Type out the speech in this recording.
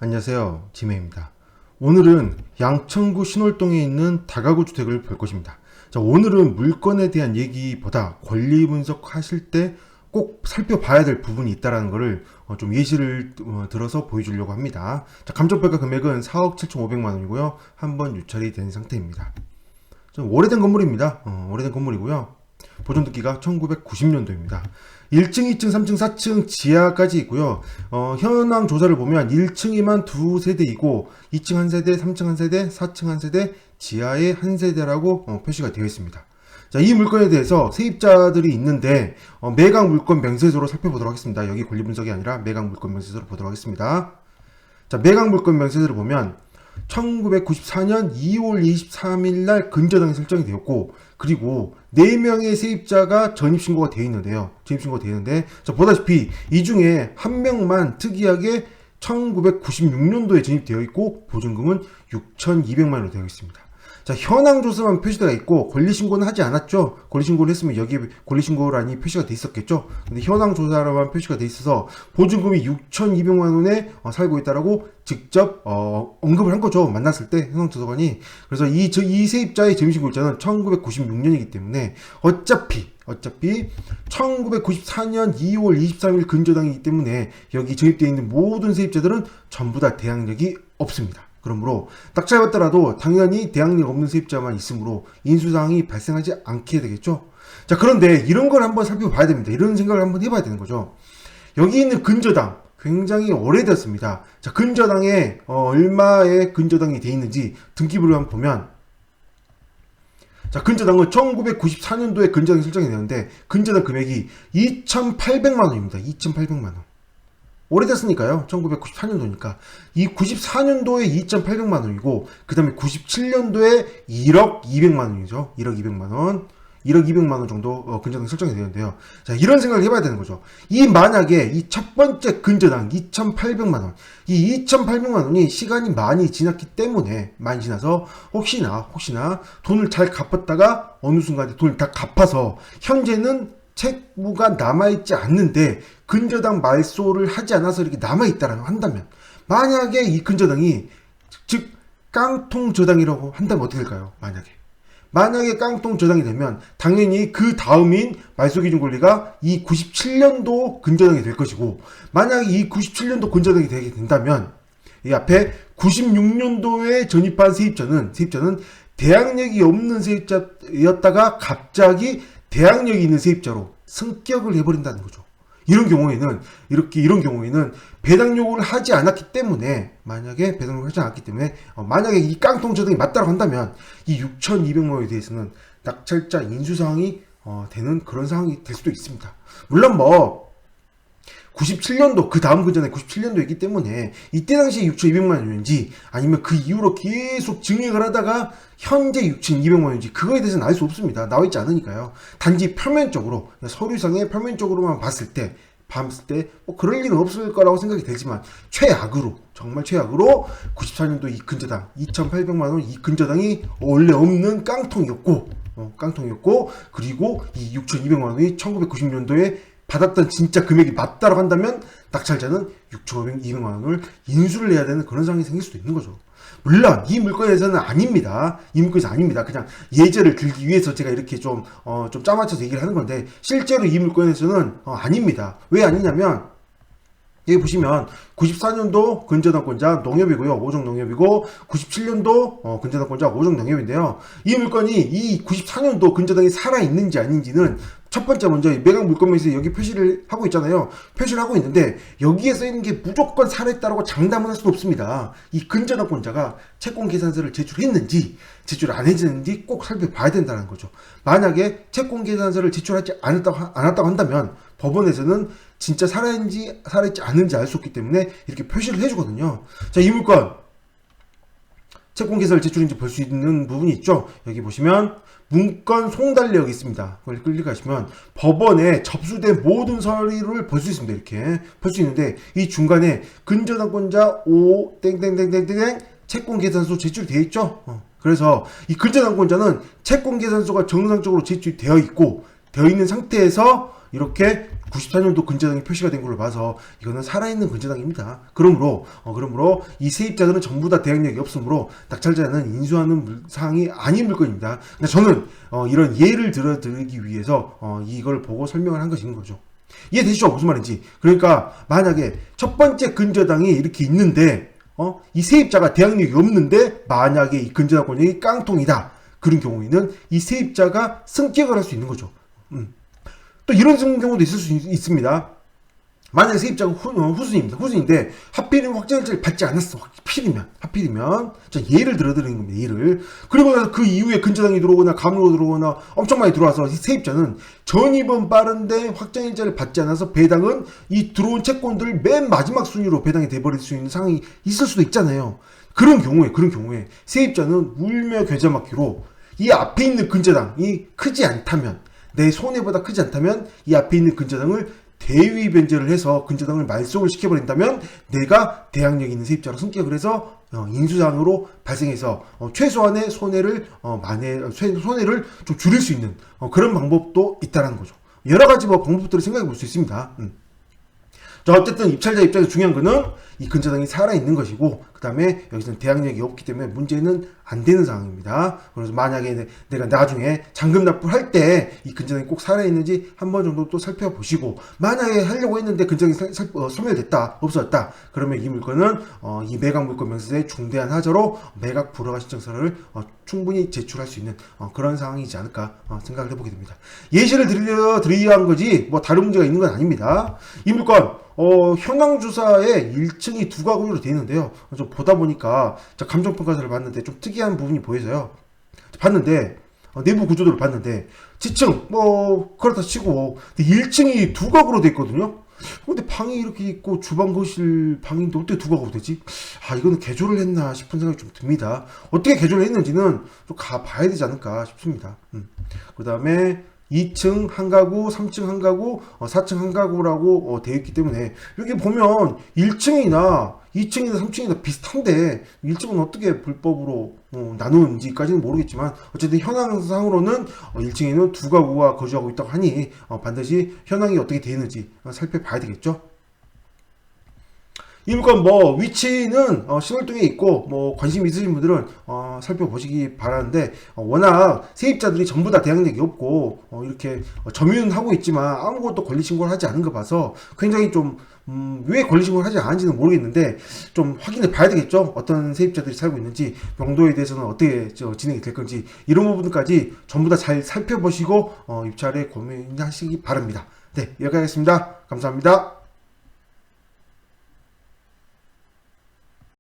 안녕하세요, 지메입니다. 오늘은 양천구 신월동에 있는 다가구 주택을 볼 것입니다. 자, 오늘은 물건에 대한 얘기보다 권리 분석하실 때 꼭 살펴봐야 될 부분이 있다는 것을 좀 예시를 들어서 보여주려고 합니다. 자, 감정평가 금액은 4억 7,500만 원이고요. 한번 유찰이 된 상태입니다. 좀 오래된 건물입니다. 오래된 건물이고요. 보존듣기가 1990년도입니다. 1층, 2층, 3층, 4층 지하까지 있고요. 현황 조사를 보면 1층이만 두 세대이고 2층 한 세대, 3층 한 세대, 4층 한 세대, 지하에 한 세대라고 표시가 되어 있습니다. 자, 이 물건에 대해서 세입자들이 있는데 매각 물건 명세서로 살펴보도록 하겠습니다. 여기 권리 분석이 아니라 매각 물건 명세서로 보도록 하겠습니다. 자, 매각 물건 명세서를 보면 1994년 2월 23일 날 근저당이 설정이 되었고, 그리고 4명의 세입자가 전입신고가 되어 있는데요. 전입신고가 되어 있는데, 자, 보다시피 이 중에 한 명만 특이하게 1996년도에 전입되어 있고, 보증금은 6,200만 원으로 되어 있습니다. 자, 현황조사만 표시되어 있고 권리신고는 하지 않았죠. 권리신고를 했으면 여기에 권리신고란이 표시가 돼 있었겠죠. 근데 현황조사로만 표시가 돼 있어서 보증금이 6,200만 원에 살고 있다라고 직접 언급을 한 거죠. 만났을 때 현황조사관이. 그래서 이 세입자의 전입신고일자는 1996년이기 때문에 어차피 1994년 2월 23일 근저당이기 때문에 여기 전입되어 있는 모든 세입자들은 전부 다 대항력이 없습니다. 그러므로 딱 잡았더라도 당연히 대항력 없는 세입자만 있으므로 인수사항이 발생하지 않게 되겠죠. 자, 그런데 이런 걸 한번 살펴봐야 됩니다. 이런 생각을 한번 해봐야 되는 거죠. 여기 있는 근저당 굉장히 오래됐습니다. 자, 근저당에 얼마의 근저당이 돼 있는지 등기부를 한번 보면, 자, 근저당은 1994년도에 근저당이 설정이 되는데 근저당 금액이 2,800만 원입니다. 2,800만 원. 오래됐으니까요. 1994년도니까. 이 94년도에 2,800만 원이고, 그 다음에 97년도에 1억 200만 원이죠. 1억 200만 원. 1억 200만 원 정도 근저당이 설정이 되는데요. 자, 이런 생각을 해봐야 되는 거죠. 만약에 이 첫 번째 근저당 2,800만 원, 이 2,800만 원이 시간이 많이 지났기 때문에, 많이 지나서 혹시나 돈을 잘 갚았다가 어느 순간에 돈을 다 갚아서 현재는 채무가 남아있지 않는데 근저당 말소를 하지 않아서 이렇게 남아있다라고 한다면, 만약에 이 근저당이 즉 깡통 저당이라고 한다면 어떻게 될까요? 만약에 깡통 저당이 되면 당연히 그 다음인 말소기준 권리가 이 97년도 근저당이 될 것이고, 만약에 이 97년도 근저당이 되게 된다면 이 앞에 96년도에 전입한 세입자는 대항력이 없는 세입자였다가 갑자기 대항력이 있는 세입자로 승격을 해버린다는 거죠. 이런 경우에는 배당 요구를 하지 않았기 때문에, 만약에 이 깡통 저당이 맞다고 한다면 이 6,200만 원에 대해서는 낙찰자 인수사항이 되는 그런 상황이 될 수도 있습니다. 물론 97년도, 그 다음 근전에 97년도였기 때문에 이때 당시에 6,200만 원인지 아니면 그 이후로 계속 증액을 하다가 현재 6,200만 원인지 그거에 대해서는 알 수 없습니다. 나와있지 않으니까요. 단지 표면적으로, 서류상에 표면적으로만 봤을 때 그럴 일은 없을 거라고 생각이 되지만, 정말 최악으로 94년도 이 근저당 2,800만 원 이 근저당이 원래 없는 깡통이었고, 그리고 이 6,200만 원이 1990년도에 받았던 진짜 금액이 맞다라고 한다면 낙찰자는 6,200만 원을 인수를 해야 되는 그런 상황이 생길 수도 있는 거죠. 물론 이 물건에서는 아닙니다. 그냥 예제를 들기 위해서 제가 이렇게 좀 짜맞춰서 얘기를 하는 건데, 실제로 이 물건에서는 아닙니다. 왜 아니냐면, 여기 보시면 94년도 근저당권자 농협이고요. 5종 농협이고, 97년도 근저당권자 5종 농협인데요. 이 물건이 이 94년도 근저당이 살아있는지 아닌지는 첫 번째 먼저 매각 물건명에서 여기 표시를 하고 있잖아요. 표시를 하고 있는데 여기에 써있는 게 무조건 살아있다라고 장담을 할 수도 없습니다. 이 근저당권자가 채권 계산서를 제출했는지 제출 안 했는지 꼭 살펴봐야 된다는 거죠. 만약에 채권 계산서를 제출하지 않았다고 한다면 법원에서는 진짜 살아있지 않은지 알 수 없기 때문에 이렇게 표시를 해주거든요. 자, 이 물건 채권 계산을 제출인지 볼 수 있는 부분이 있죠. 여기 보시면 문건 송달력이 있습니다. 그걸 클릭하시면 법원에 접수된 모든 서류를 볼 수 있습니다. 이렇게 볼 수 있는데, 이 중간에 근저당권자 5 땡땡땡땡땡 채권 계산서 제출되어 있죠. 그래서 이 근저당권자는 채권 계산서가 정상적으로 제출되어 있는 상태에서 이렇게 94년도 근저당이 표시가 된 걸로 봐서 이거는 살아있는 근저당입니다. 그러므로 이 세입자들은 전부 다 대항력이 없으므로 낙찰자는 인수하는 사항이 아닌 물건입니다. 그러니까 저는 이런 예를 들어드리기 위해서 이걸 보고 설명을 한 것인 거죠. 이해되시죠? 무슨 말인지. 그러니까 만약에 첫 번째 근저당이 이렇게 있는데 이 세입자가 대항력이 없는데 만약에 이 근저당 권역이 깡통이다. 그런 경우에는 이 세입자가 승격을 할 수 있는 거죠. 또 이런 경우도 있을 수 있습니다. 만약에 세입자가 후순입니다. 후순인데 하필이면 확정일자를 받지 않았어. 하필이면 자, 예를 들어드리는 겁니다. 예를. 그리고 나서 그 이후에 근저당이 들어오거나 감으로 들어오거나 엄청 많이 들어와서 세입자는 전입은 빠른데 확정일자를 받지 않아서 배당은 이 들어온 채권들을 맨 마지막 순위로 배당이 돼버릴 수 있는 상황이 있을 수도 있잖아요. 그런 경우에 세입자는 울며 겨자 먹기로 이 앞에 있는 근저당이 크지 않다면, 내 손해보다 크지 않다면 이 앞에 있는 근저당을 대위 변제를 해서 근저당을 말소를 시켜버린다면 내가 대항력 있는 세입자로 승격을 해서 인수상으로 발생해서 최소한의 손해를 손해를 좀 줄일 수 있는 그런 방법도 있다라는 거죠. 여러 가지 방법들을 생각해 볼 수 있습니다. 자, 어쨌든 입찰자 입장에서 중요한 거는 이 근저당이 살아있는 것이고, 그 다음에 여기서는 대항력이 없기 때문에 문제는 안 되는 상황입니다. 그래서 만약에 내가 나중에 잔금 납부할 때 이 근저당이 꼭 살아있는지 한 번 정도 또 살펴보시고, 만약에 하려고 했는데 근저당이 소멸됐다, 없어졌다, 그러면 이 물건은 이 매각 물건 명세서에 중대한 하자로 매각 불허가 신청서를 충분히 제출할 수 있는 그런 상황이지 않을까 생각을 해보게 됩니다. 예시를 드려야 한 거지 다른 문제가 있는 건 아닙니다. 이 물건 현황주사에 1층이 두 가구로 되어 있는데요. 좀 보다 보니까 감정평가서를 봤는데 좀 특이한 부분이 보여서요. 봤는데 내부 구조도를 봤는데 지층 그렇다 치고 1층이 두 가구로 되어 있거든요. 근데 방이 이렇게 있고 주방 거실 방인데 어떻게 두 가구로 되지? 이거는 개조를 했나 싶은 생각이 좀 듭니다. 어떻게 개조를 했는지는 좀 가봐야 되지 않을까 싶습니다. 그 다음에 2층 한 가구, 3층 한 가구, 4층 한 가구라고 되어 있기 때문에 여기 보면 1층이나 2층이나 3층이나 비슷한데 1층은 어떻게 불법으로 나누는지까지는 모르겠지만 어쨌든 현황상으로는 1층에는 두 가구가 거주하고 있다고 하니 반드시 현황이 어떻게 되어 있는지 살펴봐야 되겠죠. 이 물건 위치는 신월동에 있고 관심 있으신 분들은 살펴보시기 바라는데 워낙 세입자들이 전부 다 대항력이 없고 이렇게 점유는 하고 있지만 아무것도 권리신고를 하지 않은 거 봐서 굉장히 좀 왜 권리신고를 하지 않은지는 모르겠는데 좀 확인해 봐야 되겠죠. 어떤 세입자들이 살고 있는지, 명도에 대해서는 어떻게 진행이 될 건지, 이런 부분까지 전부 다 잘 살펴보시고 입찰에 고민하시기 바랍니다. 네, 여기까지 하겠습니다. 감사합니다.